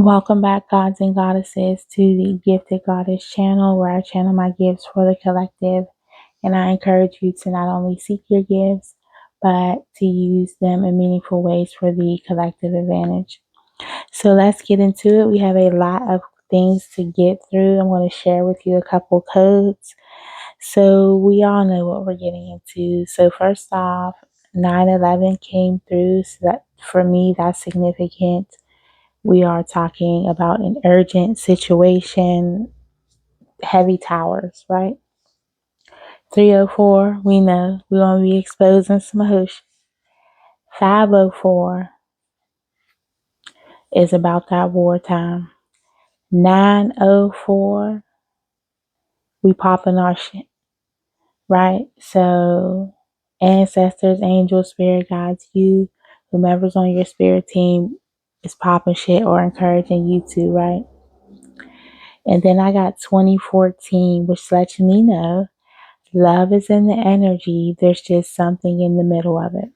Welcome back, gods and goddesses, to the Gifted Goddess channel where I channel my gifts for the collective. And I encourage you to not only seek your gifts, but to use them in meaningful ways for the collective advantage. So let's get into it. We have a lot of things to get through. I'm going to share with you a couple codes. So we all know what we're getting into. So first off, 9/11 came through. So that for me, that's significant. We are talking about an urgent situation, heavy towers, right? 304, we know we're going to be exposing some emotion. 504 is about that wartime. 904, we popping our shit, right? So, ancestors, angels, spirit guides, you, whomever's on your spirit team is popping shit or encouraging you to, right? And then I got 2014, which lets me know love is in the energy. There's just something in the middle of it.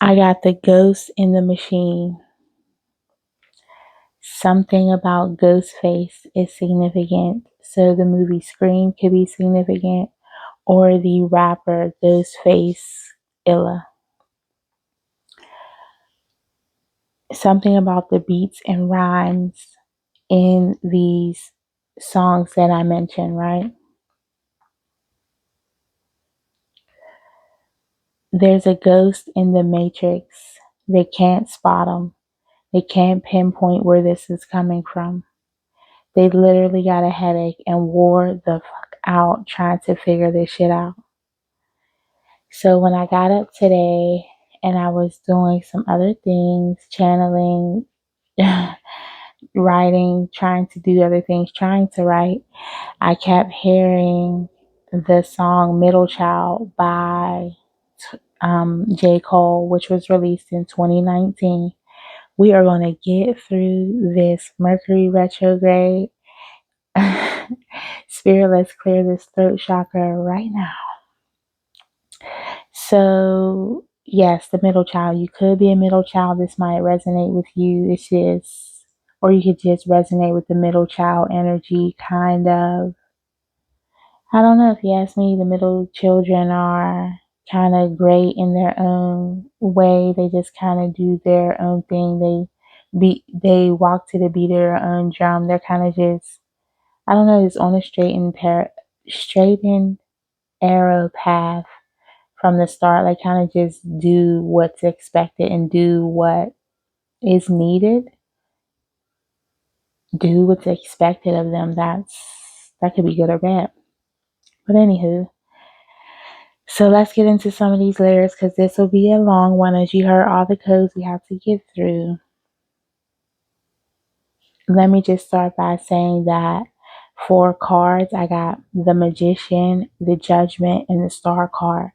I got the ghost in the machine. Something about Ghostface is significant. So the movie Scream could be significant, or the rapper Ghostface Illa. Something about the beats and rhymes in these songs that I mentioned, right? There's a ghost in the matrix. They can't spot him. They can't pinpoint where this is coming from. They literally got a headache and wore the fuck out trying to figure this shit out. So when I got up today and I was doing some other things, channeling, writing, trying to do other things, trying to write, I kept hearing the song Middle Child by J. Cole, which was released in 2019. We are going to get through this Mercury retrograde. Spirit, let's clear this throat chakra right now. So, yes, the middle child. You could be a middle child. This might resonate with you. It's just, or you could just resonate with the middle child energy, kind of. I don't know. If you ask me, the middle children are kind of great in their own way. They just kind of do their own thing. They walk to the beat of their own drum. They're kind of just, I don't know, it's on a straightened arrow path from the start. Like, kind of just do what's expected and do what is needed. Do what's expected of them. That could be good or bad. But anywho, so let's get into some of these layers because this will be a long one. As you heard, all the codes we have to get through. Let me just start by saying that for cards, I got the Magician, the Judgment, and the Star card,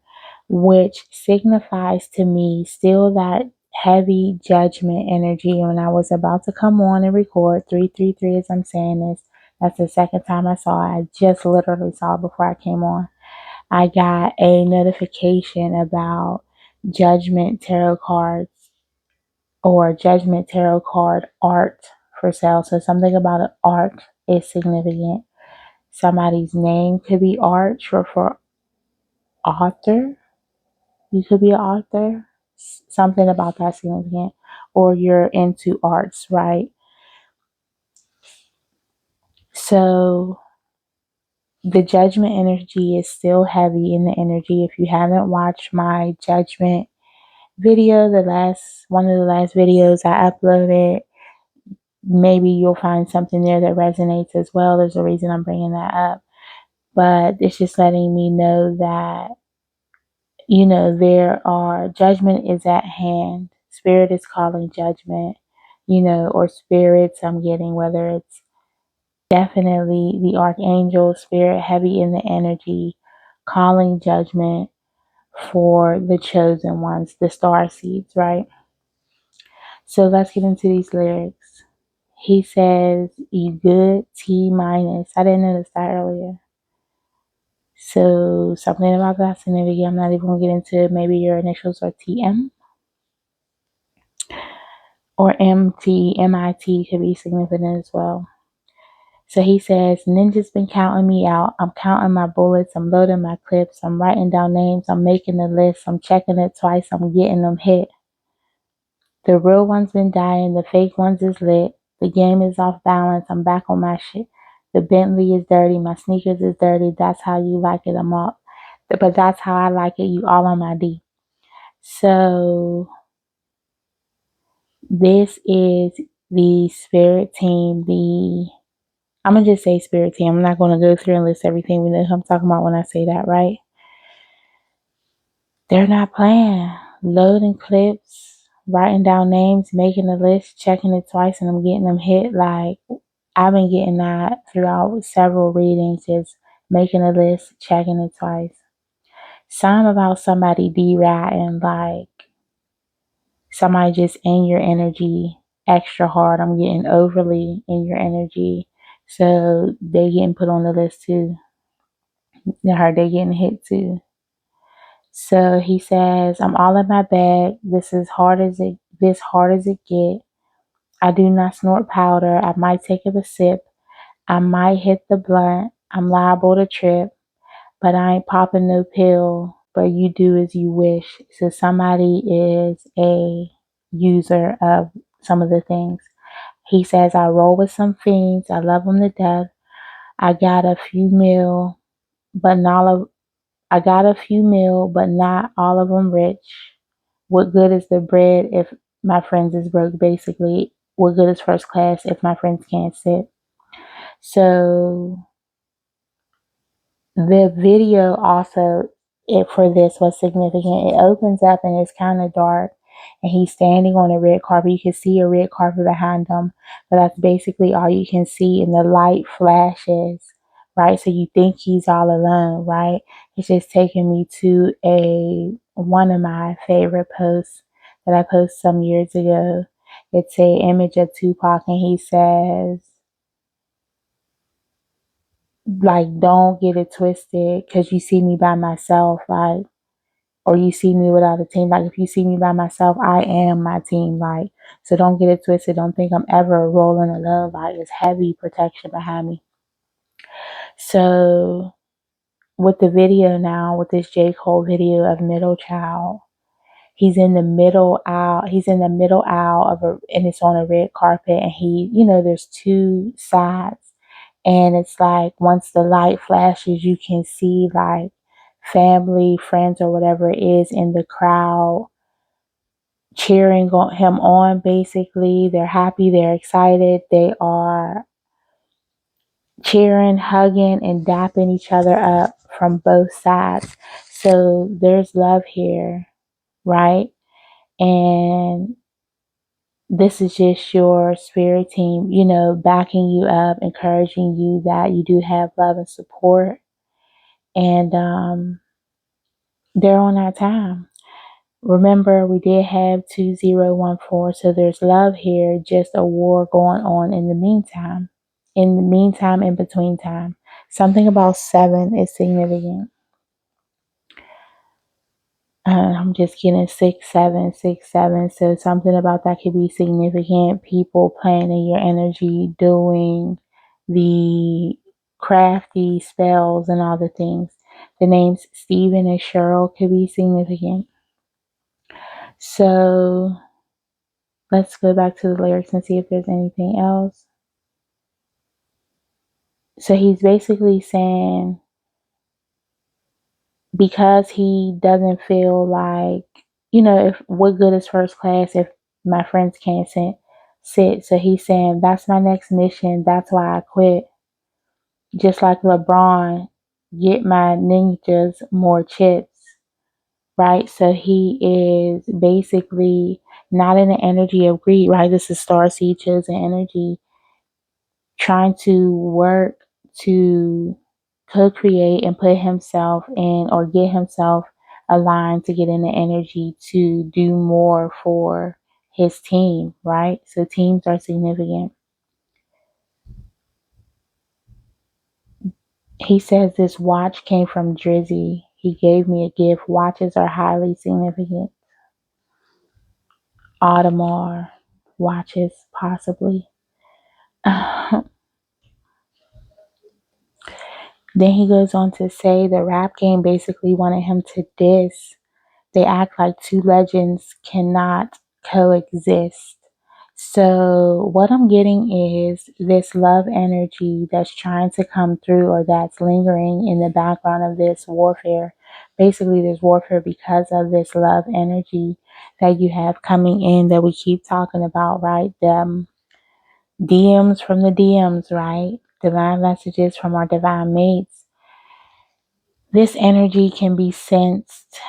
which signifies to me still that heavy judgment energy. And when I was about to come on and record 333 as I'm saying this, that's the second time I saw it. I just literally saw it before I came on. I got a notification about Judgment Tarot cards or Judgment Tarot card art for sale. So something about an art is significant. Somebody's name could be art, short for author. You could be an author. Something about that significant. Or you're into arts, right? So the judgment energy is still heavy in the energy. If you haven't watched my judgment video, one of the last videos I uploaded, maybe you'll find something there that resonates as well. There's a reason I'm bringing that up. But it's just letting me know that, judgment is at hand. Spirit is calling judgment, or spirits I'm getting, whether it's definitely the archangel spirit, heavy in the energy, calling judgment for the chosen ones, the star seeds, right? So let's get into these lyrics. He says, "You good, T minus." I didn't notice that earlier. So something about that significant. I'm not even going to get into it. Maybe your initials are TM. or MIT could be significant as well. So he says, Ninja's been counting me out. I'm counting my bullets. I'm loading my clips. I'm writing down names. I'm making the list. I'm checking it twice. I'm getting them hit. The real one's been dying. The fake ones is lit. The game is off balance. I'm back on my shit. The Bentley is dirty. My sneakers is dirty. That's how you like it. I'm up. But that's how I like it. You all on my D. So this is the spirit team. I'm going to just say spirit team. I'm not going to go through and list everything we know who I'm talking about when I say that, right? They're not playing. Loading clips, writing down names, making a list, checking it twice, and I'm getting them hit. Like, I've been getting that throughout several readings, just making a list, checking it twice. Some about somebody deratting, like somebody just in your energy extra hard. I'm getting overly in your energy. So they getting put on the list too. They getting hit too. So he says, I'm all in my bag. This hard as it get. I do not snort powder. I might take a sip. I might hit the blunt. I'm liable to trip, but I ain't popping no pill. But you do as you wish. So somebody is a user of some of the things. He says, I roll with some fiends. I love them to death. I got a few mil, but not all of them rich. What good is the bread if my friends is broke? Basically, what good is first class if my friends can't sit? So the video also for this was significant. It opens up and it's kind of dark, and he's standing on a red carpet. You can see a red carpet behind him, but that's basically all you can see, and the light flashes, right? So you think he's all alone, right? It's just taking me to one of my favorite posts that I posted some years ago. It's a image of Tupac, and he says, like, don't get it twisted because you see me by myself, like, or you see me without a team. Like, if you see me by myself, I am my team. Like, so don't get it twisted. Don't think I'm ever rolling alone. Like, it's heavy protection behind me. So with the video now, with this J. Cole video of Middle Child, he's in the middle aisle. He's in the middle aisle and it's on a red carpet, and there's two sides. And it's like, once the light flashes, you can see like family, friends, or whatever it is in the crowd cheering him on. Basically, they're happy, they're excited, they are cheering, hugging, and dapping each other up from both sides. So there's love here, right? And this is just your spirit team, backing you up, encouraging you that you do have love and support. And they're on our time. Remember, we did have 2014, so there's love here, just a war going on in the meantime. In between time. Something about 7 is significant. I'm just getting 6, 7, 6, 7. So something about that could be significant. People playing in your energy, doing the crafty spells and all the things. The names Stephen and Cheryl could be significant. So let's go back to the lyrics and see if there's anything else. So he's basically saying, because he doesn't feel like, if what good is first class if my friends can't sit. So he's saying, that's my next mission. That's why I quit. Just like LeBron, get my ninjas more chips, right? So he is basically not in the energy of greed, right? This is Starseed chosen energy, trying to work to co-create and put himself in, or get himself aligned to get in the energy to do more for his team, right? So teams are significant. He says this watch came from Drizzy. He gave me a gift. Watches are highly significant. Audemars. watches, possibly. Then he goes on to say the rap game basically wanted him to diss. They act like two legends cannot coexist. So what I'm getting is this love energy that's trying to come through or that's lingering in the background of this warfare. Basically, there's warfare because of this love energy that you have coming in that we keep talking about, right? The DMs from the DMs, right? Divine messages from our divine mates. This energy can be sensed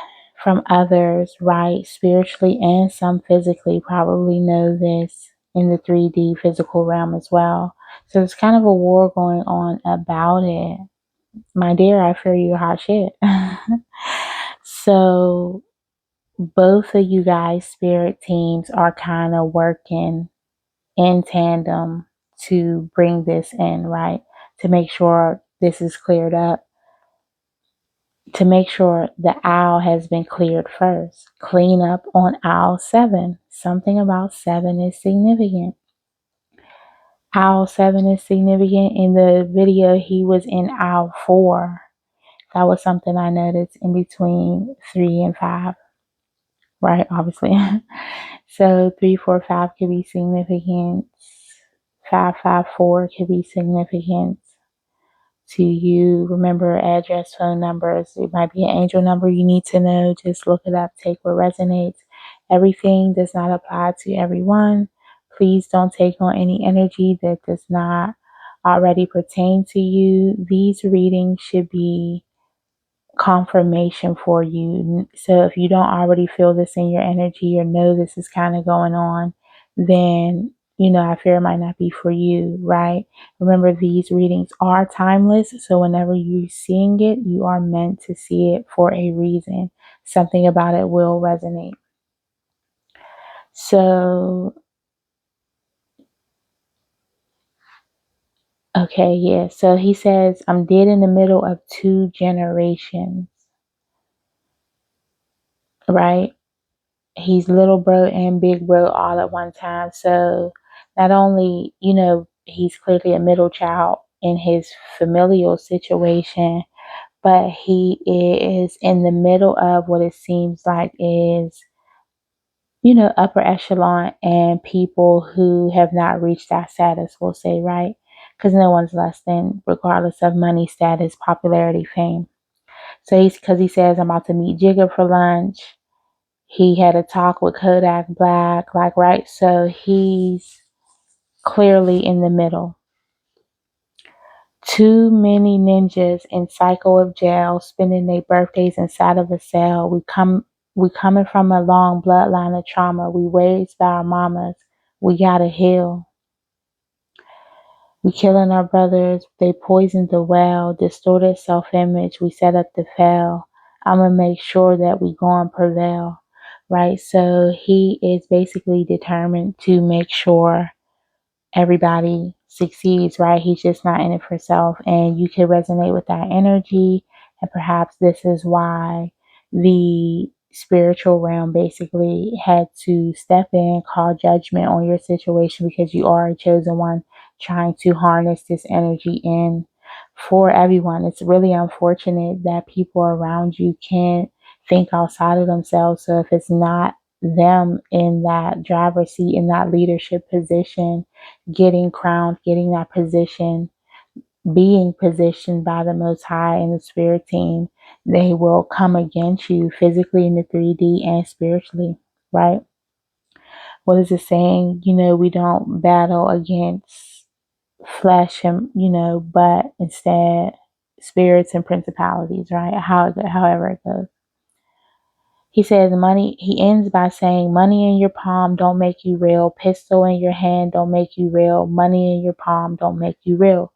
from others, right? Spiritually and some physically probably know this in the 3D physical realm as well. So there's kind of a war going on about it. My dear, I fear you hot shit. So both of you guys' spirit teams are kind of working in tandem to bring this in, right? To make sure this is cleared up. To make sure the aisle has been cleared first. Clean up on aisle 7. Something about 7 is significant. Aisle 7 is significant. In the video, he was in aisle 4. That was something I noticed in between 3 and 5. Right, obviously. So 3, 4, 5 could be significant. 5, 5, 4 could be significant to you. Remember address, phone numbers. It might be an angel number you need to know. Just look it up. Take what resonates. Everything does not apply to everyone. Please don't take on any energy that does not already pertain to you. These readings should be confirmation for you. So if you don't already feel this in your energy or know this is kind of going on, then I fear it might not be for you, right? Remember, these readings are timeless. So whenever you're seeing it, you are meant to see it for a reason. Something about it will resonate. So, okay, yeah. So he says, I'm dead in the middle of 2 generations, right? He's little bro and big bro all at one time. So not only, he's clearly a middle child in his familial situation, but he is in the middle of what it seems like is, upper echelon and people who have not reached that status, we'll say, right? Because no one's less than, regardless of money, status, popularity, fame. So because he says, I'm about to meet Jigga for lunch. He had a talk with Kodak Black, right? So he's clearly in the middle. Too many ninjas in cycle of jail, spending their birthdays inside of a cell. We coming from a long bloodline of trauma. We raised by our mamas. We gotta heal. We killing our brothers. They poisoned the well, distorted self-image. We set up to fail. I'm gonna make sure that we go and prevail. Right? So he is basically determined to make sure everybody succeeds, right? He's just not in it for self. And you can resonate with that energy. And perhaps this is why the spiritual realm basically had to step in, call judgment on your situation, because you are a chosen one trying to harness this energy in for everyone. It's really unfortunate that people around you can't think outside of themselves. So if it's not them in that driver's seat, in that leadership position, getting crowned, getting that position, being positioned by the Most High and the Spirit team, they will come against you physically in the 3D and spiritually, right? What is it saying? We don't battle against flesh and, but instead spirits and principalities, right? However it goes. He says he ends by saying, money in your palm don't make you real. Pistol in your hand don't make you real. Money in your palm don't make you real.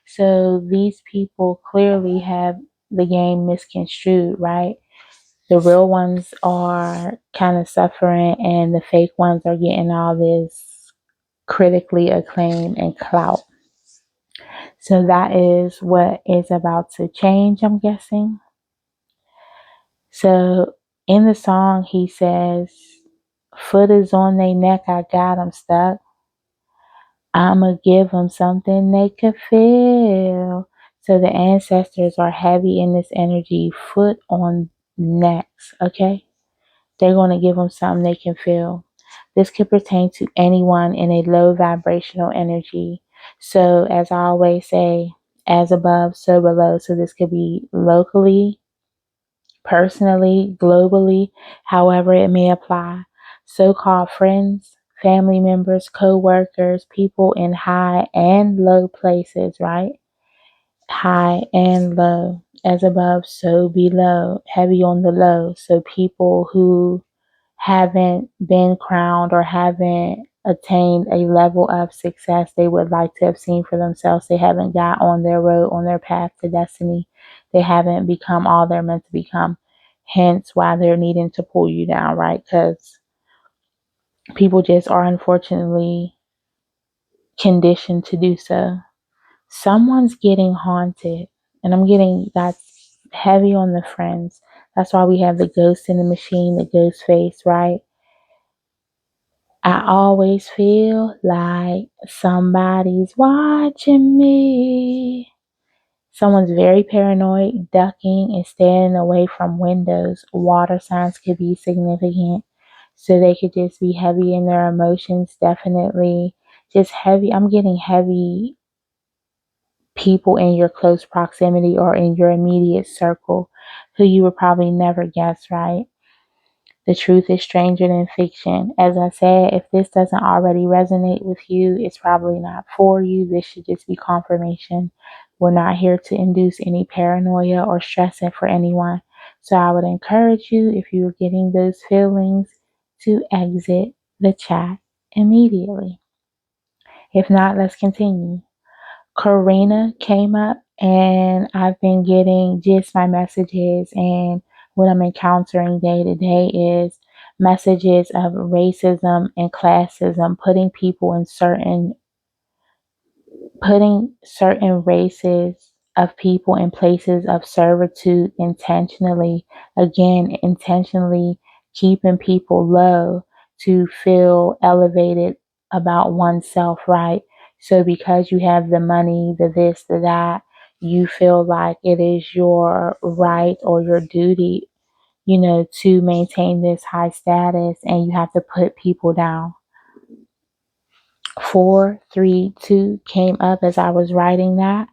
So these people clearly have the game misconstrued, right? The real ones are kind of suffering and the fake ones are getting all this critically acclaim and clout. So that is what is about to change, I'm guessing. So in the song, he says, Foot is on their neck, I got them stuck. I'ma give them something they could feel. So the ancestors are heavy in this energy, foot on necks, okay? They're going to give them something they can feel. This could pertain to anyone in a low vibrational energy. So, as I always say, as above, so below. So, this could be locally, personally, globally, however it may apply. So called friends, family members, co workers, people in high and low places, right? High and low. As above, so below. Heavy on the low. So, people who haven't been crowned or haven't attained a level of success they would like to have seen for themselves. They haven't got on their road, on their path to destiny. They haven't become all they're meant to become. Hence why they're needing to pull you down, right? Because people just are unfortunately conditioned to do so. Someone's getting haunted, and I'm getting that's heavy on the friends. That's why we have the ghost in the machine, the ghost face, right? I always feel like somebody's watching me. Someone's very paranoid, ducking and staying away from windows. Water signs could be significant. So they could just be heavy in their emotions, definitely. Just heavy. I'm getting heavy people in your close proximity or in your immediate circle who you would probably never guess, right? The truth is stranger than fiction. As I said, if this doesn't already resonate with you, it's probably not for you. This should just be confirmation. We're not here to induce any paranoia or stressing for anyone. So I would encourage you, if you're getting those feelings, to exit the chat immediately. If not, let's continue. Karina came up, and I've been getting just my messages, and what I'm encountering day to day is messages of racism and classism, putting certain races of people in places of servitude intentionally, again, intentionally keeping people low to feel elevated about oneself, right? So because you have the money, the this, the that, you feel like it is your right or your duty, to maintain this high status, and you have to put people down. 432 came up as I was writing that.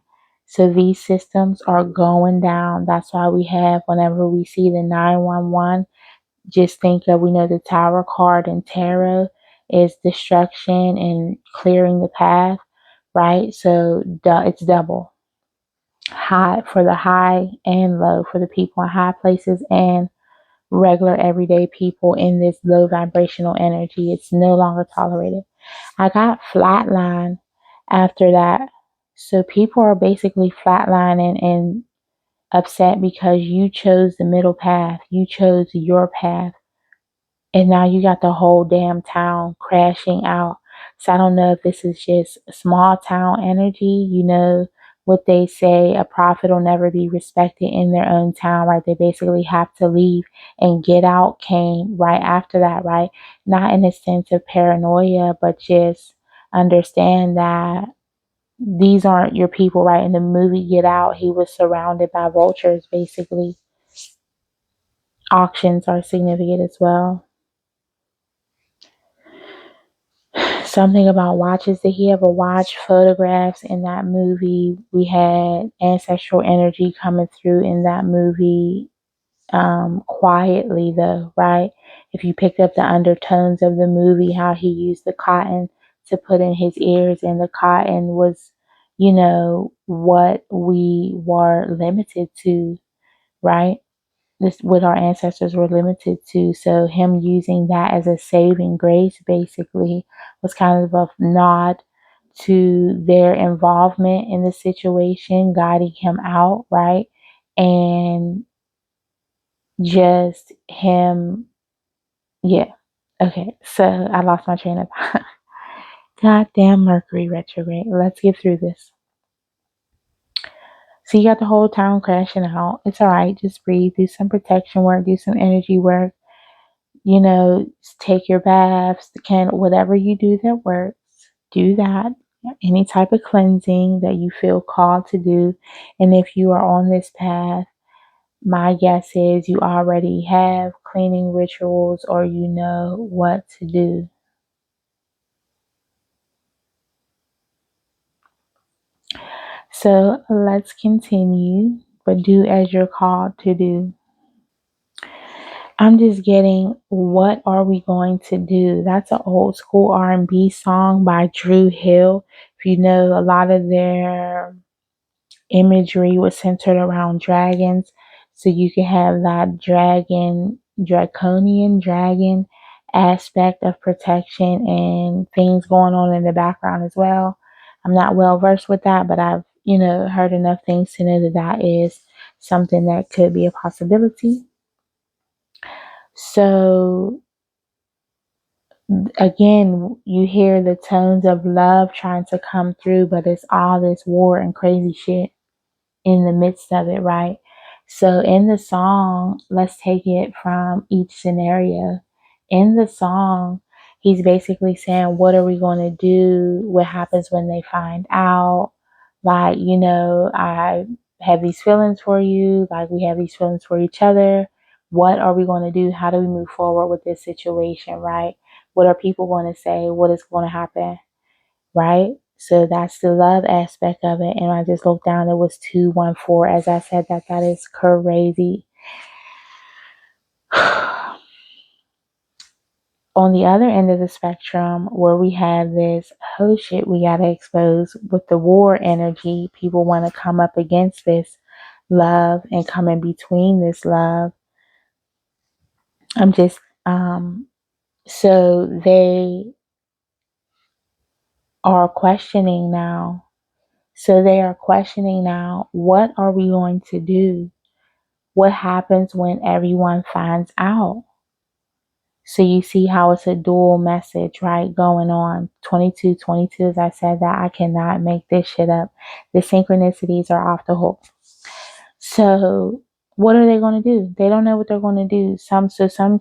So these systems are going down. That's why we have, whenever we see the 911, just think of, we know the Tower card in tarot is destruction and clearing the path, right? So it's double. High for the high and low for the people in high places and regular everyday people in this low vibrational energy. It's no longer tolerated. I got flatline after that. So people are basically flatlining and upset because you chose the middle path. You chose your path. And now you got the whole damn town crashing out. So I don't know if this is just small town energy. You know what they say, a prophet will never be respected in their own town, right? They basically have to leave, and Get Out came right after that, right? Not in a sense of paranoia, but just understand that these aren't your people, right? In the movie Get Out, he was surrounded by vultures, basically. Auctions are significant as well. Something about watches. Did he ever watch photographs in that movie? We had ancestral energy coming through in that movie, quietly though, right? If you picked up the undertones of the movie, how he used the cotton to put in his ears, and the cotton was, what we were limited to, right? This what our ancestors were limited to. So him using that as a saving grace basically was kind of a nod to their involvement in the situation, guiding him out, right? And just him, yeah. Okay, so I lost my train of thought. Goddamn Mercury retrograde. Let's get through this. So you got the whole town crashing out. It's all right. Just breathe. Do some protection work. Do some energy work. take your baths, whatever you do that works, do that. Any type of cleansing that you feel called to do. And if you are on this path, my guess is you already have cleaning rituals or you know what to do. So let's continue, but do as you're called to do. I'm just getting, what are we going to do? That's an old school R&B song by Dru Hill. If you know, a lot of their imagery was centered around dragons. So you can have that draconian dragon aspect of protection and things going on in the background as well. I'm not well versed with that, but I've, heard enough things to know that that is something that could be a possibility. So again, you hear the tones of love trying to come through, but it's all this war and crazy shit in the midst of it, right? So in the song, let's take it from each scenario. In the song, he's basically saying, what are we going to do? What happens when they find out? Like, I have these feelings for you, like we have these feelings for each other. What are we going to do? How do we move forward with this situation, right? What are people going to say? What is going to happen? Right? So that's the love aspect of it. And I just looked down, it was 214. As I said, that is crazy. On the other end of the spectrum, where we have this, oh shit, we gotta expose with the war energy, people want to come up against this love and come in between this love. I'm just, so they are questioning now. So they are questioning now, what are we going to do? What happens when everyone finds out? So you see how it's a dual message, right? Going on 2222, as I said, that I cannot make this shit up. The synchronicities are off the hook. So what are they going to do? They don't know what they're going to do. Some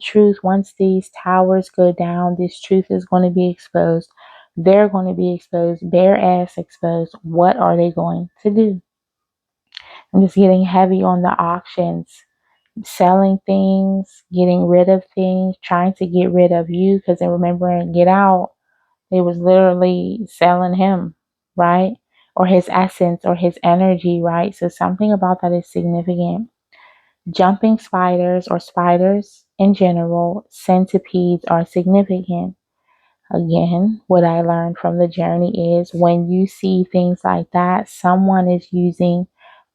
truth, once these towers go down, this truth is going to be exposed. They're going to be exposed, bare ass exposed. What are they going to do? I'm just getting heavy on the auctions, selling things, getting rid of things, trying to get rid of you. Because in remembering Get Out, they was literally selling him, right? Or his essence or his energy, right? So something about that is significant. Jumping spiders or spiders in general, centipedes are significant. Again, what I learned from the journey is when you see things like that, someone is using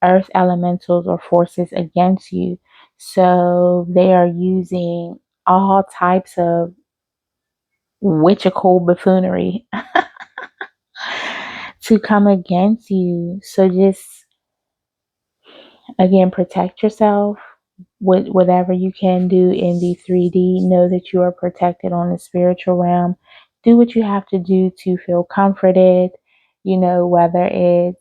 earth elementals or forces against you. So they are using all types of witchical buffoonery to come against you. So just, again, protect yourself with whatever you can do in the 3D. Know that you are protected on the spiritual realm. Do what you have to do to feel comforted. Whether it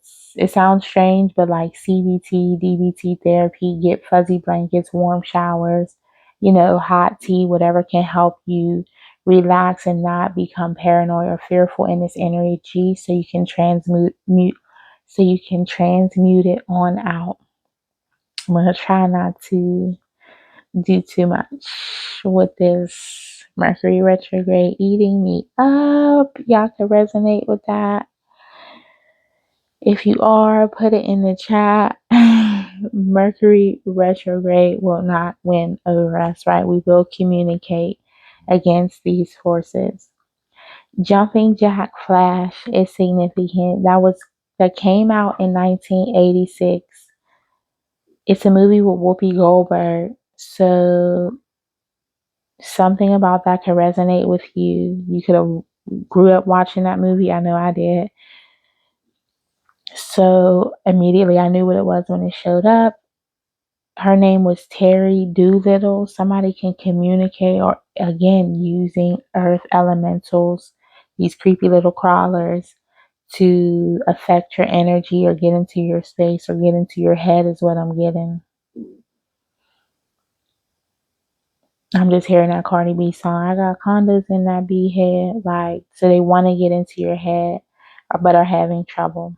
sounds strange, but like CBT, DBT therapy, get fuzzy blankets, warm showers, hot tea, whatever can help you relax and not become paranoid or fearful in this energy, so you can transmute it on out. I'm going to try not to do too much with this Mercury retrograde eating me up. Y'all can resonate with that. If you are, put it in the chat. Mercury retrograde will not win over us, right? We will communicate against these forces. Jumping Jack Flash is significant. That came out in 1986. It's a movie with Whoopi Goldberg. So something about that can resonate with you. You could have grew up watching that movie. I know I did. So immediately I knew what it was when it showed up. Her name was Terry Doolittle. Somebody can communicate, or again, using earth elementals, these creepy little crawlers, to affect your energy or get into your space or get into your head is what I'm getting. I'm just hearing that Cardi B song. I got condos in that B head. Like, so they want to get into your head, but are having trouble.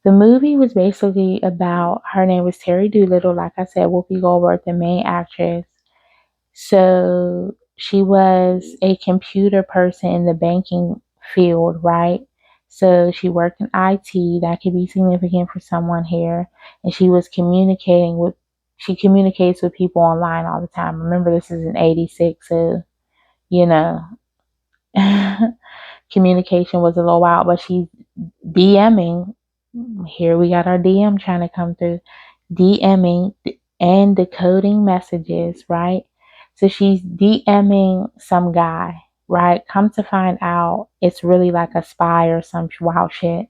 The movie was basically about, her name was Terry Doolittle. Like I said, Whoopi Goldberg, the main actress. So she was a computer person in the banking field, right? So she worked in IT. That could be significant for someone here. And she communicates with people online all the time. Remember, this is in 86, so, you know, communication was a little wild, but she's DMing. Here we got our DM trying to come through. DMing and decoding messages, right? So she's DMing some guy, right? Come to find out, it's really like a spy or some wild shit.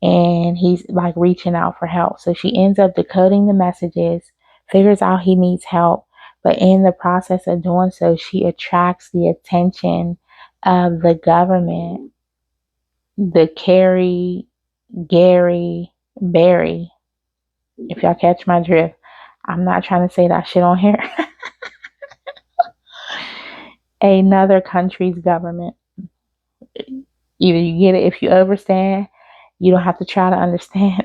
And he's like reaching out for help. So she ends up decoding the messages, figures out he needs help. But in the process of doing so, she attracts the attention of the government, the Gary Barry. If y'all catch my drift, I'm not trying to say that shit on here. Another country's government. Either you get it if you understand, you don't have to try to understand.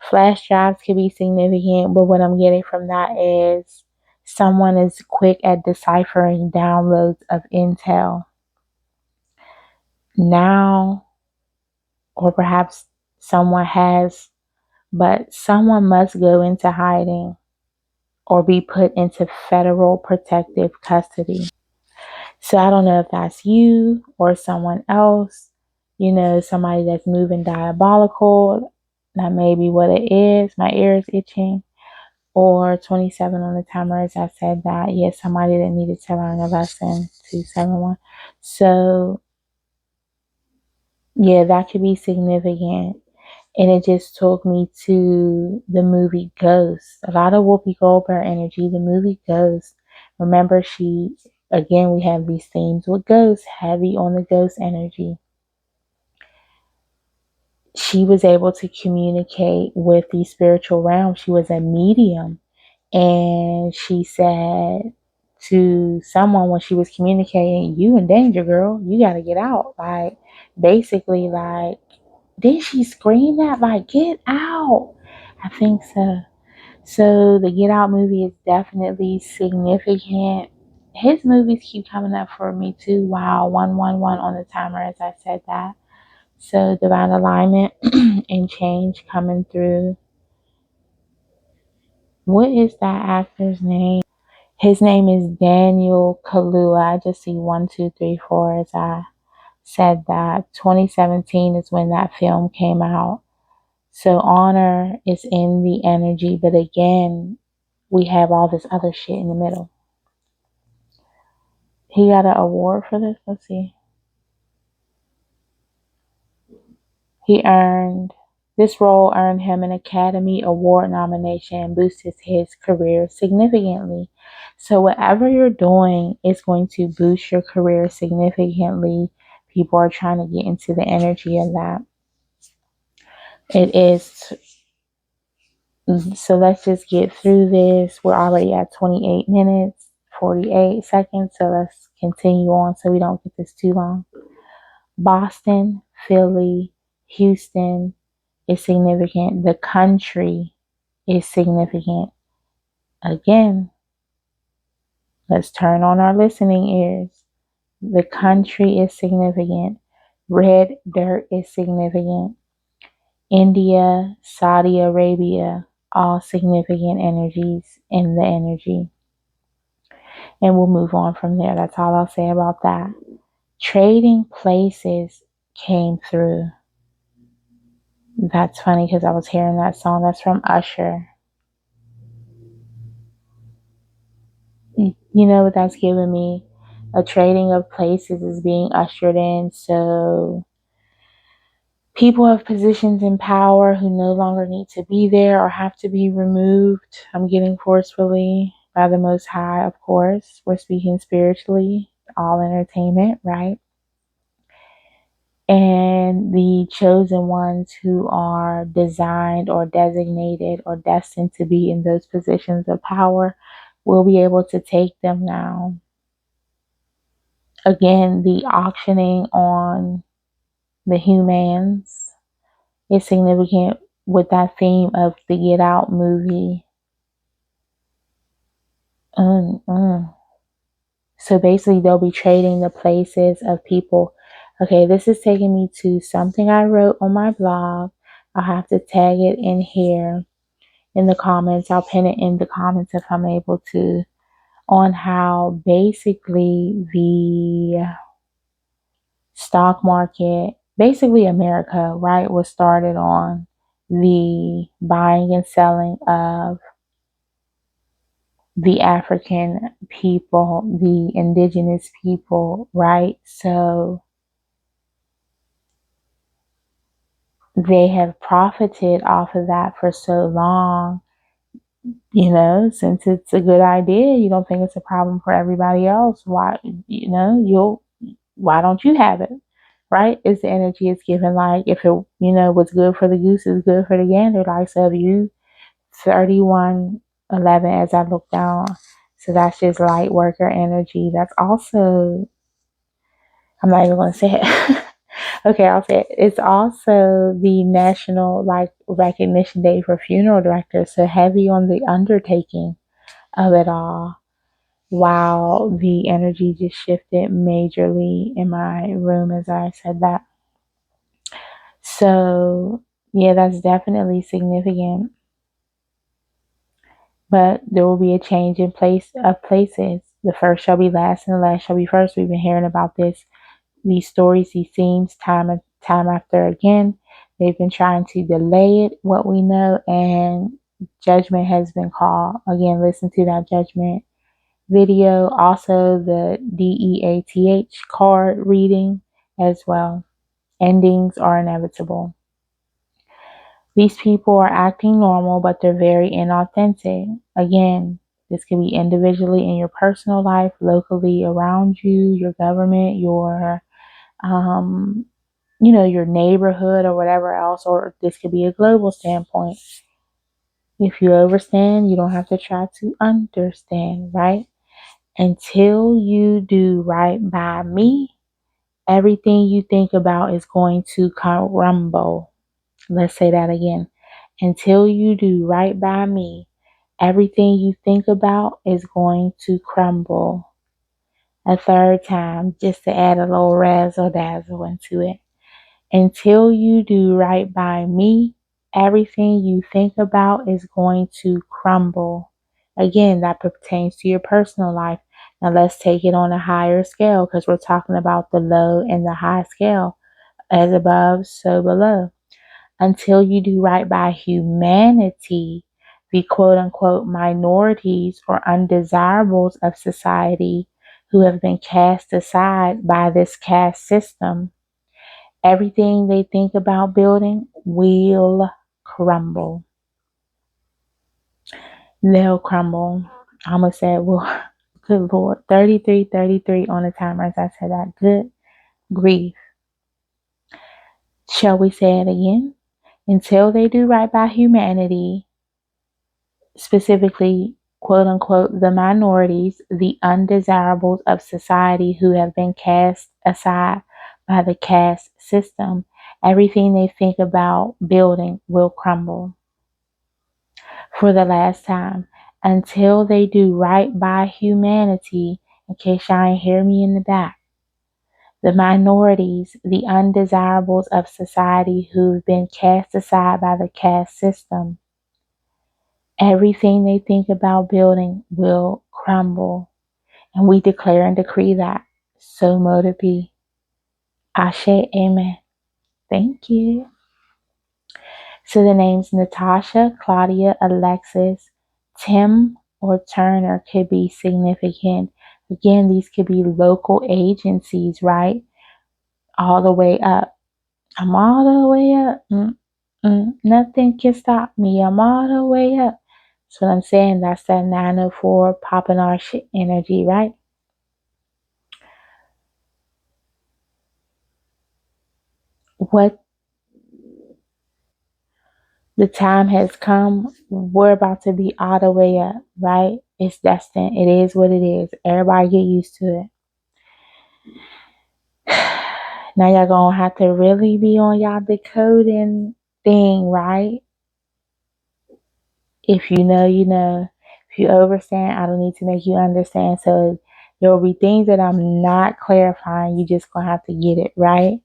Flash drives can be significant, but what I'm getting from that is someone is quick at deciphering downloads of intel. Now, or perhaps someone has, but someone must go into hiding or be put into federal protective custody. So I don't know if that's you or someone else, somebody that's moving diabolical. That may be what it is. My ear is itching. Or 27 on the timer, as I said that. Yes, somebody that needed to learn a lesson, 271. So, yeah, that could be significant. And it just took me to the movie Ghost. A lot of Whoopi Goldberg energy. The movie Ghost. Remember, again, we have these themes with ghosts, heavy on the ghost energy. She was able to communicate with the spiritual realm. She was a medium. And she said to someone when she was communicating, "You in danger, girl. You got to get out." Like, basically, like, did she scream that? Like, get out. I think so. So the Get Out movie is definitely significant. His movies keep coming up for me too. Wow, 111 on the timer as I said that. So divine alignment and change coming through. What is that actor's name? His name is Daniel Kaluuya. I just see 1, 2, 3, 4 as I said that. 2017 is when that film came out. So honor is in the energy, but again, we have all this other shit in the middle. He got an award for this. Let's see. This role earned him an Academy Award nomination and boosted his career significantly. So whatever you're doing is going to boost your career significantly. People are trying to get into the energy of that. It is. So let's just get through this. We're already at 28 minutes, 48 seconds. So let's continue on so we don't get this too long. Boston, Philly, Houston is significant. The country is significant. Again, let's turn on our listening ears. The country is significant. Red dirt is significant. India, Saudi Arabia, all significant energies in the energy. And we'll move on from there. That's all I'll say about that. Trading places came through. That's funny because I was hearing that song. That's from Usher. You know what that's giving me? A trading of places is being ushered in. So people of positions in power who no longer need to be there or have to be removed. I'm getting forcefully by the Most High, of course. We're speaking spiritually, all entertainment, right? And the chosen ones who are designed or designated or destined to be in those positions of power, we'll be able to take them now. Again, the auctioning on the humans is significant with that theme of the Get Out movie. So basically, they'll be trading the places of people. Okay, this is taking me to something I wrote on my blog. I'll have to tag it in here in the comments. I'll pin it in the comments if I'm able to, on how basically the stock market, basically America, right, was started on the buying and selling of the African people, the indigenous people, right? So they have profited off of that for so long, since it's a good idea, you don't think it's a problem for everybody else. Why, why don't you have it? Right? It's the energy it's given. Like, if it, what's good for the goose is good for the gander. Like, so if you 3111 as I look down. So that's just light worker energy. That's also, I'm not even going to say it. Okay, I'll say it. It's also the National Recognition Day for funeral directors. So heavy on the undertaking of it all. Wow, the energy just shifted majorly in my room as I said that. So yeah, that's definitely significant. But there will be a change in place of places. The first shall be last, and the last shall be first. We've been hearing about these stories, these themes, time and time after again. They've been trying to delay it, what we know, and judgment has been called. Again, listen to that judgment video. Also, the DEATH card reading as well. Endings are inevitable. These people are acting normal, but they're very inauthentic. Again, this can be individually in your personal life, locally around you, your government, your your neighborhood or whatever else, or this could be a global standpoint. If you overstand, you don't have to try to understand, right? Until you do right by me, everything you think about is going to crumble. Let's say that again. Until you do right by me, everything you think about is going to crumble. A third time, just to add a little razzle dazzle into it. Until you do right by me, everything you think about is going to crumble. Again, that pertains to your personal life. Now let's take it on a higher scale, because we're talking about the low and the high scale. As above, so below. Until you do right by humanity, the quote unquote minorities or undesirables of society who have been cast aside by this caste system, everything they think about building will crumble. They'll crumble. I'm going to say, well, good Lord, 33 on the timer as I said that. Good grief. Shall we say it again? Until they do right by humanity, specifically, quote unquote, the minorities, the undesirables of society who have been cast aside by the caste system, everything they think about building will crumble. For the last time, until they do right by humanity, in case y'all ain't hear me in the back, the minorities, the undesirables of society who've been cast aside by the caste system, everything they think about building will crumble. And we declare and decree that. So mote it be. Ashe, amen. Thank you. So the names Natasha, Claudia, Alexis, Tim, or Turner could be significant. Again, these could be local agencies, right? All the way up. I'm all the way up. Nothing can stop me. I'm all the way up. That's what I'm saying. That's that 904 popping our shit energy, right? What the time has come. We're about to be all the way up, right? It's destined. It is what it is. Everybody get used to it. Now y'all gonna have to really be on y'all decoding thing, right? If you know, you know. If you understand, I don't need to make you understand. So there will be things that I'm not clarifying. You just gonna have to get it, right?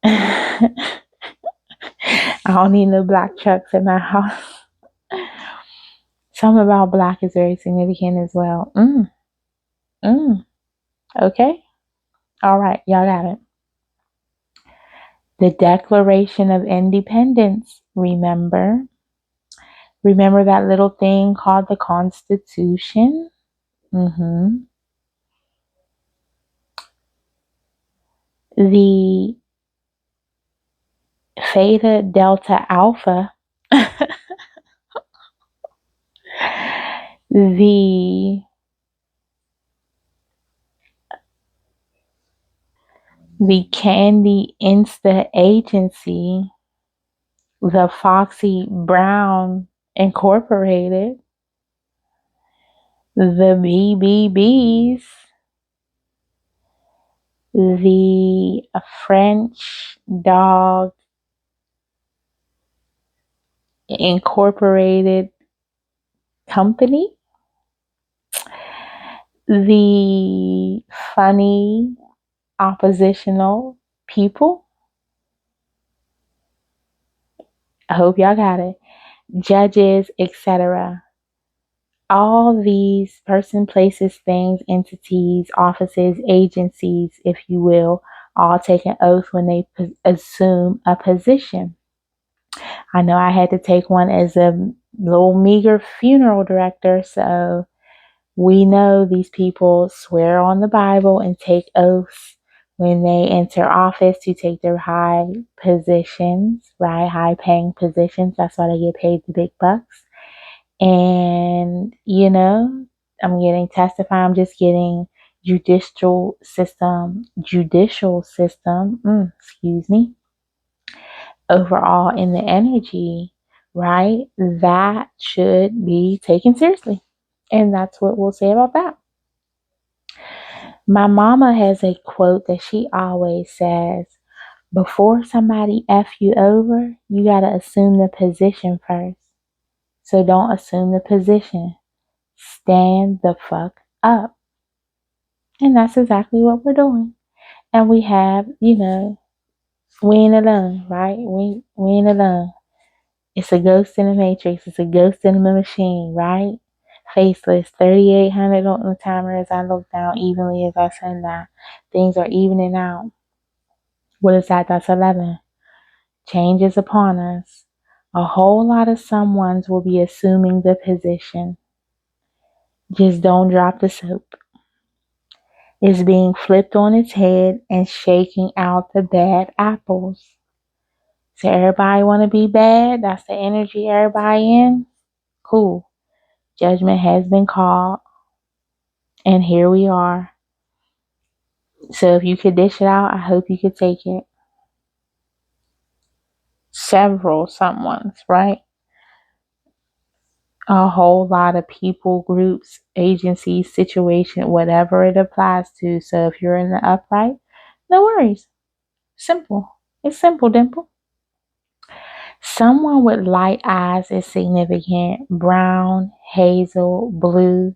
I don't need no black trucks in my house. Something about black is very significant as well. Okay. All right. Y'all got it. The Declaration of Independence. Remember that little thing called the Constitution? The Theta Delta Alpha. the Candy Insta Agency. The Foxy Brown Incorporated. The BBBs. The French Dog Incorporated Company. The Funny Oppositional People. I hope y'all got it. Judges, etc. All these person, places, things, entities, offices, agencies, if you will, all take an oath when they assume a position. I know I had to take one as a little meager funeral director, so we know these people swear on the Bible and take oaths when they enter office to take their high positions, right? High paying positions. That's why they get paid the big bucks. And, I'm getting testify. I'm just getting judicial system, excuse me, overall in the energy, right? That should be taken seriously. And that's what we'll say about that. My mama has a quote that she always says, before somebody F you over, you got to assume the position first. So don't assume the position. Stand the fuck up. And that's exactly what we're doing. And we have, we ain't alone, right? We ain't alone. It's a ghost in the matrix. It's a ghost in the machine, right? Faceless, 3,800 on the timer as I look down evenly as I send that. Things are evening out. What is that? That's 11. Change is upon us. A whole lot of someones will be assuming the position. Just don't drop the soap. It's being flipped on its head and shaking out the bad apples. So everybody want to be bad? That's the energy everybody in? Cool. Judgment has been called. And here we are. So if you could dish it out, I hope you could take it. Several someones, right? A whole lot of people, groups, agencies, situation, whatever it applies to. So if you're in the upright, no worries. Simple. It's simple, Dimple. Someone with light eyes is significant. Brown, hazel, blue.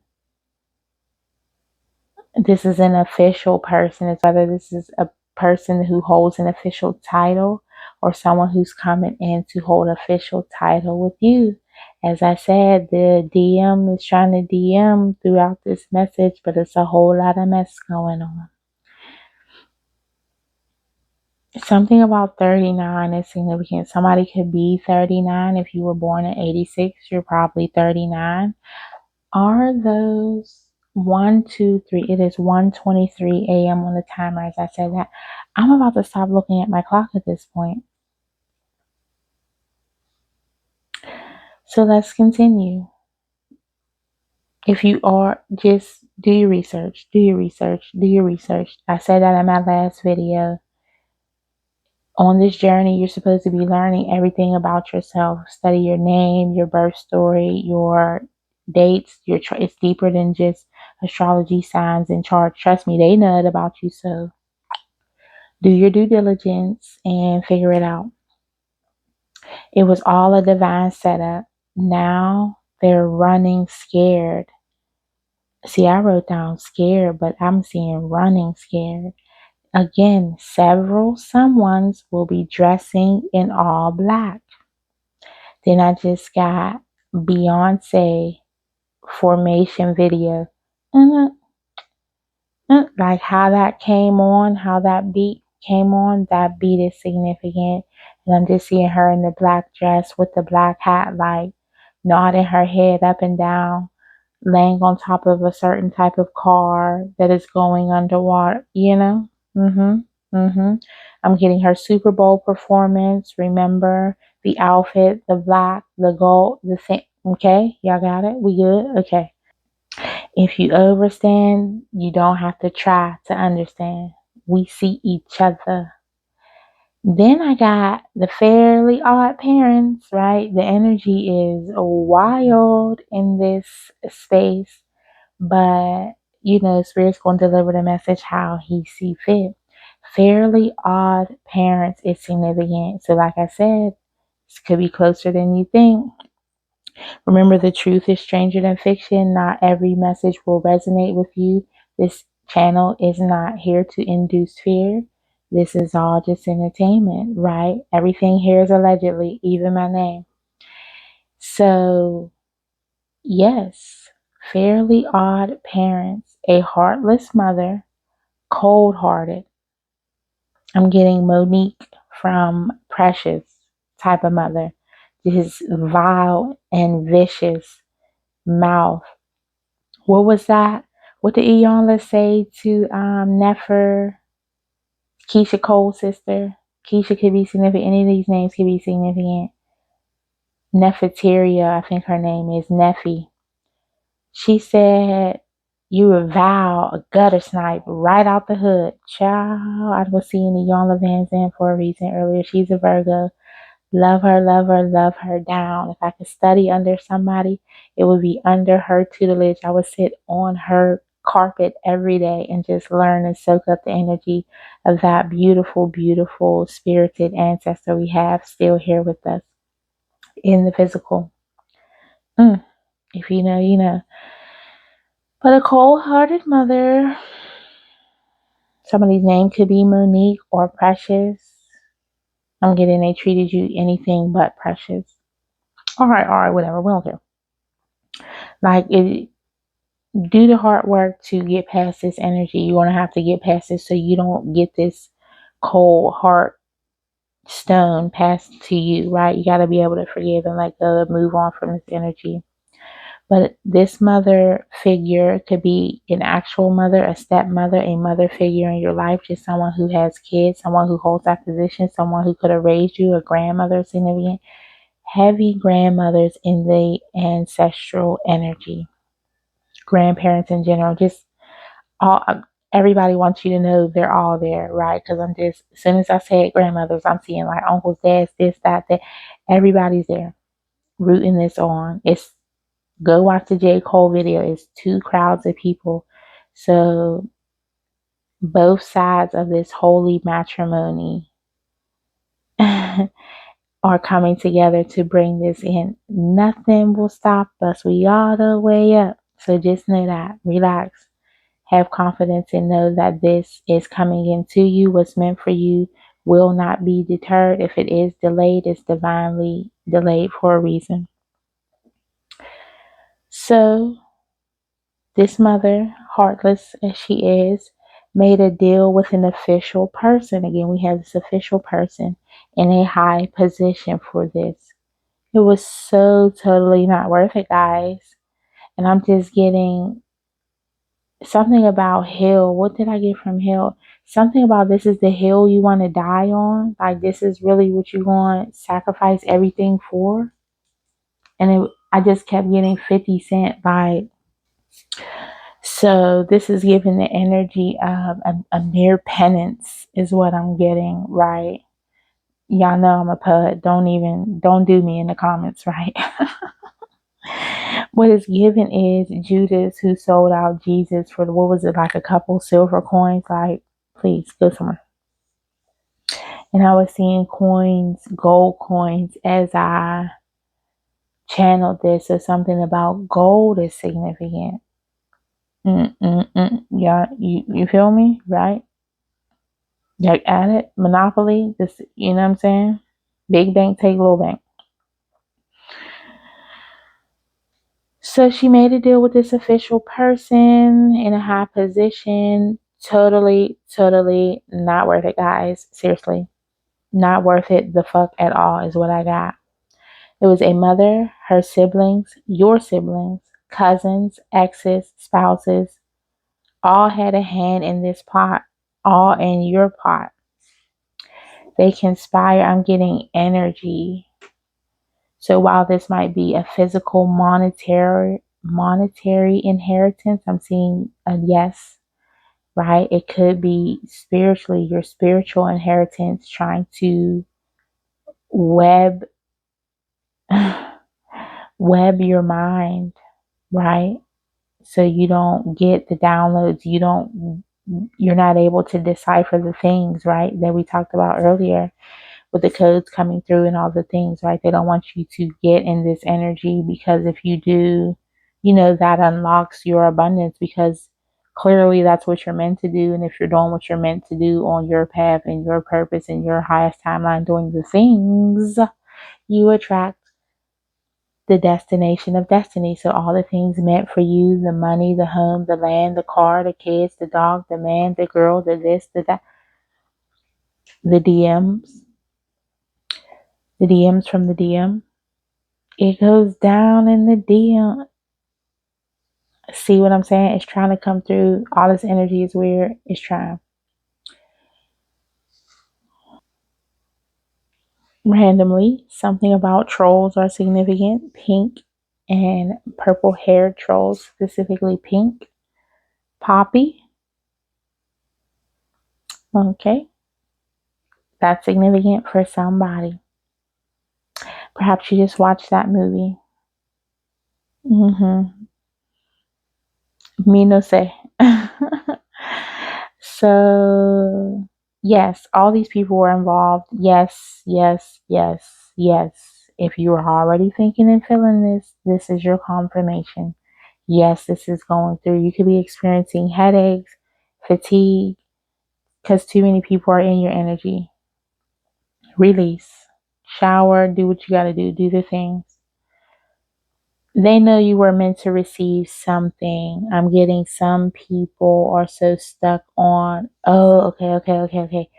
This is an official person. It's whether this is a person who holds an official title or someone who's coming in to hold official title with you. As I said, the DM is trying to DM throughout this message, but it's a whole lot of mess going on. Something about 39 is significant. Somebody could be 39. If you were born in 86, you're probably 39. Are those 1, 2, 3? It is 1:23 a.m. on the timer as I said that. I'm about to stop looking at my clock at this point. So let's continue. If you are, just do your research. Do your research. Do your research. I said that in my last video. On this journey, you're supposed to be learning everything about yourself. Study your name, your birth story, your dates. It's deeper than just astrology, signs, and charts. Trust me, they know it about you. So do your due diligence and figure it out. It was all a divine setup. Now they're running scared. See, I wrote down scared, but I'm seeing running scared. Again, several someones will be dressing in all black. Then I just got Beyonce formation video. Like how that came on, how that beat came on, that beat is significant. And I'm just seeing her in the black dress with the black hat, like nodding her head up and down, laying on top of a certain type of car that is going underwater, you know? I'm getting her Super Bowl performance. Remember the outfit, the black, the gold, the thing. Okay, y'all got it? We good? Okay. If you overstand, you don't have to try to understand. We see each other. Then I got the Fairly Odd Parents, right? The energy is wild in this space, but Spirit's going to deliver the message how he see fit. Fairly Odd Parents is significant. So like I said, this could be closer than you think. Remember, the truth is stranger than fiction. Not every message will resonate with you. This channel is not here to induce fear. This is all just entertainment, right? Everything here is allegedly, even my name. So, yes, Fairly Odd Parents, a heartless mother, cold-hearted. I'm getting Monique from Precious type of mother. This vile and vicious mouth. What was that? What did Iyanla say to Nefer, Keisha Cole's sister? Keisha could be significant. Any of these names could be significant. Nefertaria, I think her name is Nephi. She said, "You a vile, a gutter snipe, right out the hood." Child, I was seeing Iyanla Vanzant for a reason earlier. She's a Virgo. Love her, love her, love her down. If I could study under somebody, it would be under her tutelage. I would sit on her carpet every day and just learn and soak up the energy of that beautiful, beautiful spirited ancestor we have still here with us in the physical. If you know, you know. But a cold-hearted mother. Somebody's name could be Monique or Precious. I'm getting they treated you anything but precious. All right, whatever. We don't care. Like, do the hard work to get past this energy. You're going to have to get past this so you don't get this cold heart stone passed to you, right? You got to be able to forgive and let go and move on from this energy. But this mother figure could be an actual mother, a stepmother, a mother figure in your life, just someone who has kids, someone who holds that position, someone who could have raised you, a grandmother, significant. Heavy grandmothers in the ancestral energy. Grandparents in general, just all everybody wants you to know they're all there, right? Because I'm just, as soon as I say grandmothers, I'm seeing like uncles, dads, this, that. Everybody's there rooting this on. It's go watch the J. Cole video. It's two crowds of people. So both sides of this holy matrimony are coming together to bring this in. Nothing will stop us. We all the way up. So just know that. Relax. Have confidence and know that this is coming into you. What's meant for you will not be deterred. If it is delayed, it's divinely delayed for a reason. So this mother, heartless as she is, made a deal with an official person. Again, we have this official person in a high position for this. It was so totally not worth it, guys. And I'm just getting something about hill. What did I get from hill? Something about this is the hill you want to die on. Like this is really what you want to sacrifice everything for. And I just kept getting 50 Cent vibe. So this is giving the energy of a mere penance is what I'm getting, right? Y'all know I'm a poet. Don't do me in the comments, right? What is given is Judas, who sold out Jesus for, what was it, like a couple silver coins? Like, please go somewhere. And I was seeing coins, gold coins, as I channeled this. So something about gold is significant. Yeah, you feel me, right? Like, at it, Monopoly. This, you know what I'm saying? Big bank take little bank. So she made a deal with this official person in a high position. Totally not worth it, guys. Seriously, not worth it. The fuck at all is what I got. It was a mother, her siblings, your siblings, cousins, exes, spouses, all had a hand in this pot, all in your pot. They conspire. I'm getting energy. So while this might be a physical monetary inheritance, I'm seeing a yes, right? It could be spiritually, your spiritual inheritance, trying to web web your mind, right? So you don't get the downloads, you're not able to decipher the things, right, that we talked about earlier, with the codes coming through and all the things, right? They don't want you to get in this energy, because if you do, that unlocks your abundance, because clearly that's what you're meant to do. And if you're doing what you're meant to do on your path and your purpose and your highest timeline, doing the things, you attract the destination of destiny. So all the things meant for you, the money, the home, the land, the car, the kids, the dog, the man, the girl, the this, the that, the DMs, the DMs from the DM. It goes down in the DM. See what I'm saying? It's trying to come through. All this energy is weird. It's trying. Randomly, something about trolls are significant. Pink and purple haired trolls, specifically pink. Poppy. Okay. That's significant for somebody. Perhaps you just watched that movie. Me no say. So, yes, all these people were involved. Yes, yes, yes, yes. If you were already thinking and feeling this, this is your confirmation. Yes, this is going through. You could be experiencing headaches, fatigue, because too many people are in your energy. Release. Shower, do what you got to do, do the things. They know you were meant to receive something. I'm getting some people are so stuck on, oh, okay.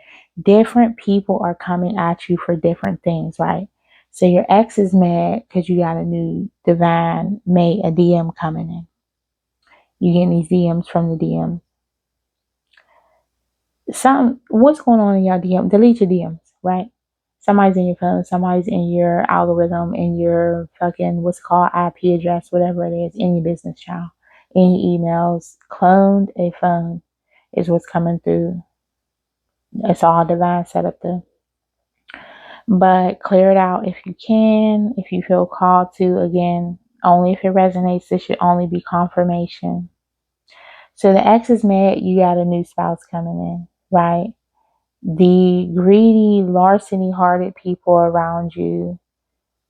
Different people are coming at you for different things, right? So your ex is mad because you got a new divine mate, a DM coming in. You getting these DMs from the DM. What's going on in your DM? Delete your DMs, right? Somebody's in your phone, somebody's in your algorithm, in your fucking, what's called IP address, whatever it is, in your business child, in your emails. Cloned a phone is what's coming through. It's all divine setup though. But clear it out if you can, if you feel called to. Again, only if it resonates. This should only be confirmation. So the ex is mad, you got a new spouse coming in, right? The greedy, larceny hearted people around you,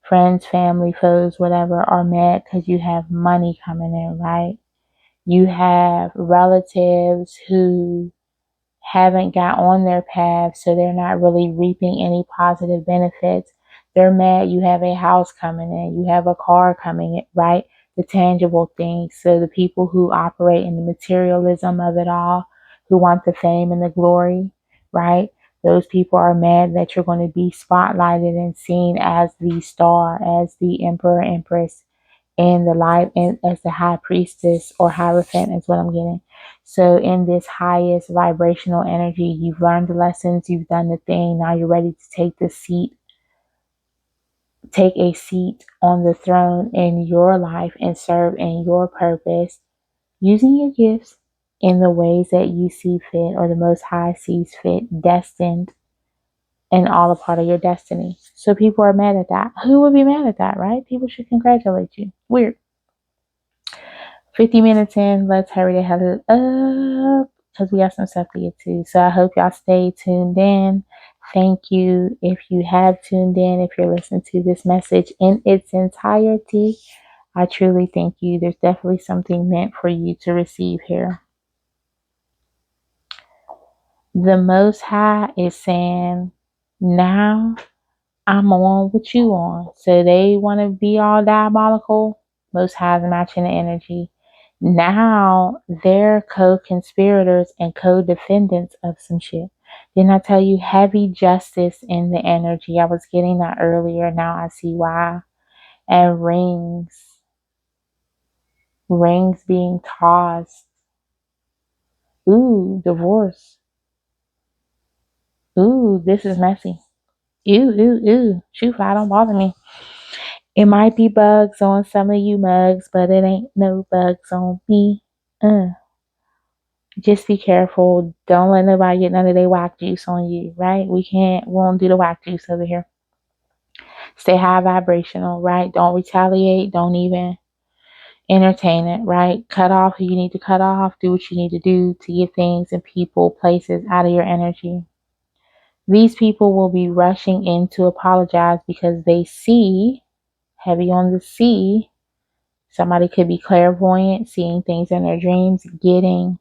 friends, family, foes, whatever, are mad because you have money coming in, right? You have relatives who haven't got on their path, so they're not really reaping any positive benefits. They're mad you have a house coming in, you have a car coming in, right? The tangible things. So the people who operate in the materialism of it all, who want the fame and the glory, right? Those people are mad that you're going to be spotlighted and seen as the star, as the emperor, empress, and the light, and as the high priestess or hierophant is what I'm getting. So in this highest vibrational energy, you've learned the lessons, you've done the thing. Now you're ready to take a seat on the throne in your life and serve in your purpose, using your gifts in the ways that you see fit, or the Most High sees fit, destined, and all a part of your destiny. So people are mad at that. Who would be mad at that, right? People should congratulate you. Weird. 50 minutes in, let's hurry the hell up because we got some stuff to get to. So I hope y'all stay tuned in. Thank you if you have tuned in, if you're listening to this message in its entirety. I truly thank you. There's definitely something meant for you to receive here. The Most High is saying, now I'm on what you on. So they want to be all diabolical. Most High's matching the energy. Now they're co-conspirators and co-defendants of some shit. Didn't I tell you heavy justice in the energy? I was getting that earlier. Now I see why. And rings being tossed. Ooh, divorce. Ooh, this is messy. Ooh. Shoot fly, don't bother me. It might be bugs on some of you mugs, but it ain't no bugs on me. Just be careful. Don't let nobody get none of their whack juice on you, right? We won't do the whack juice over here. Stay high vibrational, right? Don't retaliate. Don't even entertain it, right? Cut off who you need to cut off. Do what you need to do to get things and people, places out of your energy. These people will be rushing in to apologize because they see, heavy on the see, somebody could be clairvoyant, seeing things in their dreams, getting,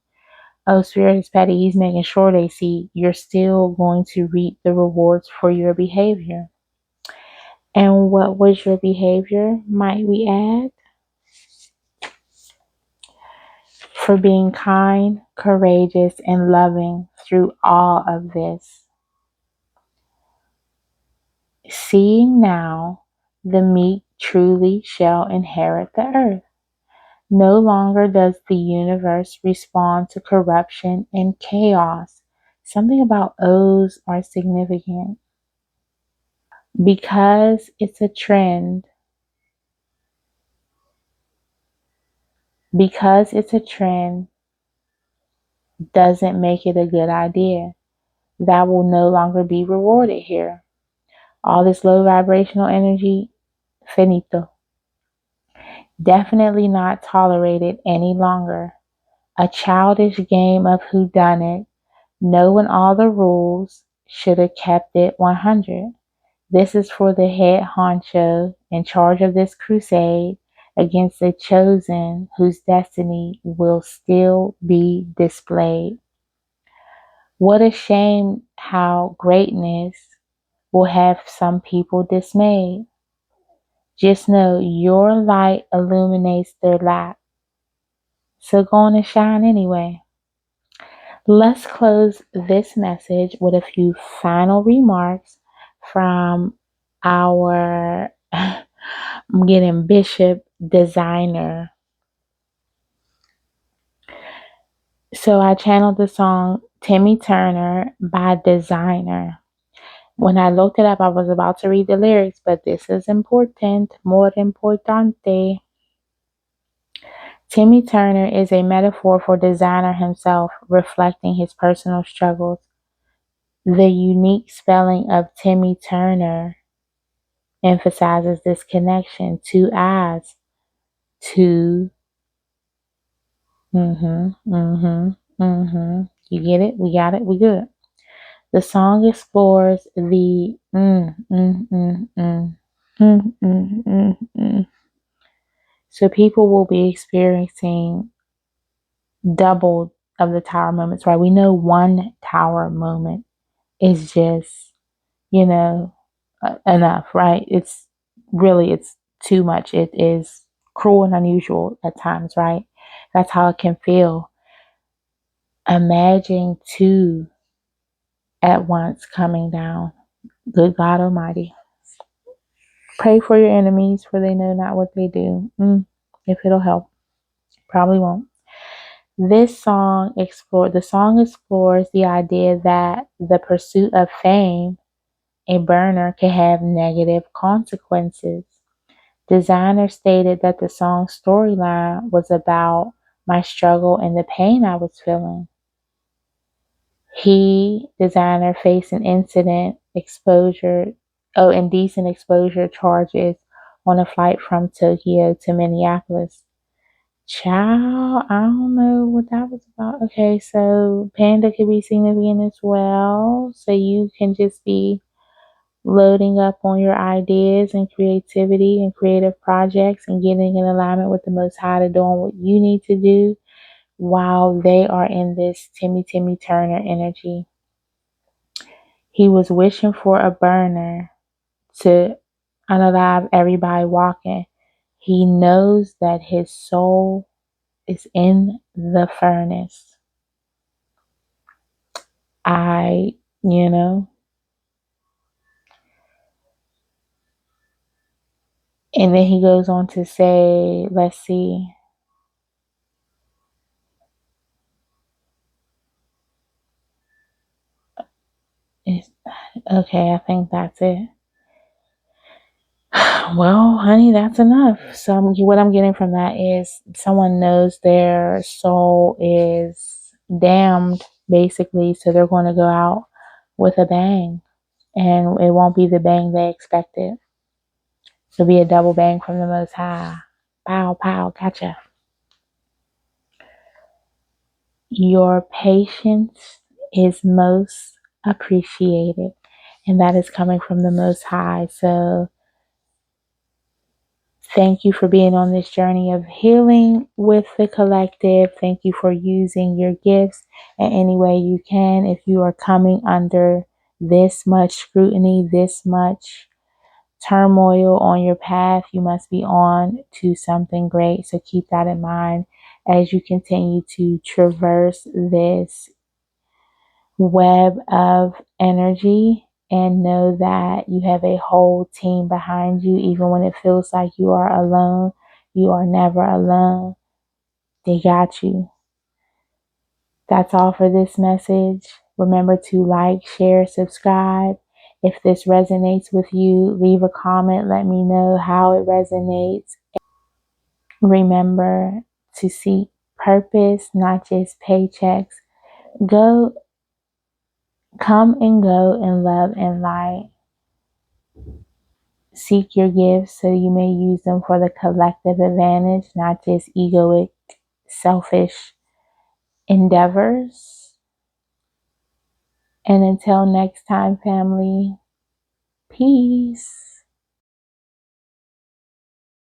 oh, Spirit is petty. He's making sure they see you're still going to reap the rewards for your behavior. And what was your behavior, might we add? For being kind, courageous, and loving through all of this. Seeing now, the meek truly shall inherit the earth. No longer does the universe respond to corruption and chaos. Something about O's are significant. Because it's a trend. Because it's a trend doesn't make it a good idea. That will no longer be rewarded here. All this low vibrational energy, finito. Definitely not tolerated any longer. A childish game of whodunit, knowing all the rules, should have kept it 100. This is for the head honcho in charge of this crusade against the chosen whose destiny will still be displayed. What a shame how greatness will have some people dismayed. Just know your light illuminates their lack. So go on and shine anyway. Let's close this message with a few final remarks from our, I'm getting Bishop Designer. So I channeled the song Timmy Turner by Designer. When I looked it up, I was about to read the lyrics, but this is important, more importante. Timmy Turner is a metaphor for Designer himself, reflecting his personal struggles. The unique spelling of Timmy Turner emphasizes this connection. Two eyes. Two. You get it? We got it? We good. The song explores the So people will be experiencing double of the tower moments, right? We know one tower moment is just, enough, right? It's too much. It is cruel and unusual at times, right? That's how it can feel. Imagine two at once coming down. Good God Almighty. Pray for your enemies, for they know not what they do. If it'll help. Probably won't. The song explores the idea that the pursuit of fame, a burner, can have negative consequences. Designer stated that the song's storyline was about my struggle and the pain I was feeling. Designer, faced an indecent exposure charges on a flight from Tokyo to Minneapolis. Child, I don't know what that was about. Okay, so Panda could be significant as well. So you can just be loading up on your ideas and creativity and creative projects and getting in alignment with the Most High to doing what you need to do while they are in this Timmy Turner energy. He was wishing for a burner to unalive everybody walking. He knows that his soul is in the furnace. I, you know, and then he goes on to say, let's see. Okay, I think that's it. Well, honey, that's enough. So what I'm getting from that is someone knows their soul is damned, basically, so they're going to go out with a bang, and it won't be the bang they expected. It'll be a double bang from the Most High. Pow, pow, gotcha. Your patience is most appreciated, and that is coming from the Most High. So thank you for being on this journey of healing with the collective. Thank you for using your gifts in any way you can. If you are coming under this much scrutiny, this much turmoil on your path, you must be on to something great. So keep that in mind as you continue to traverse this web of energy, and know that you have a whole team behind you. Even when it feels like you are alone, you are never alone. They got you. That's all for this message. Remember to like, share, subscribe. If this resonates with you, leave a comment. Let me know how it resonates. Remember to seek purpose, not just paychecks. Come and go in love and light. Seek your gifts so you may use them for the collective advantage, not just egoic, selfish endeavors. And until next time, family, peace.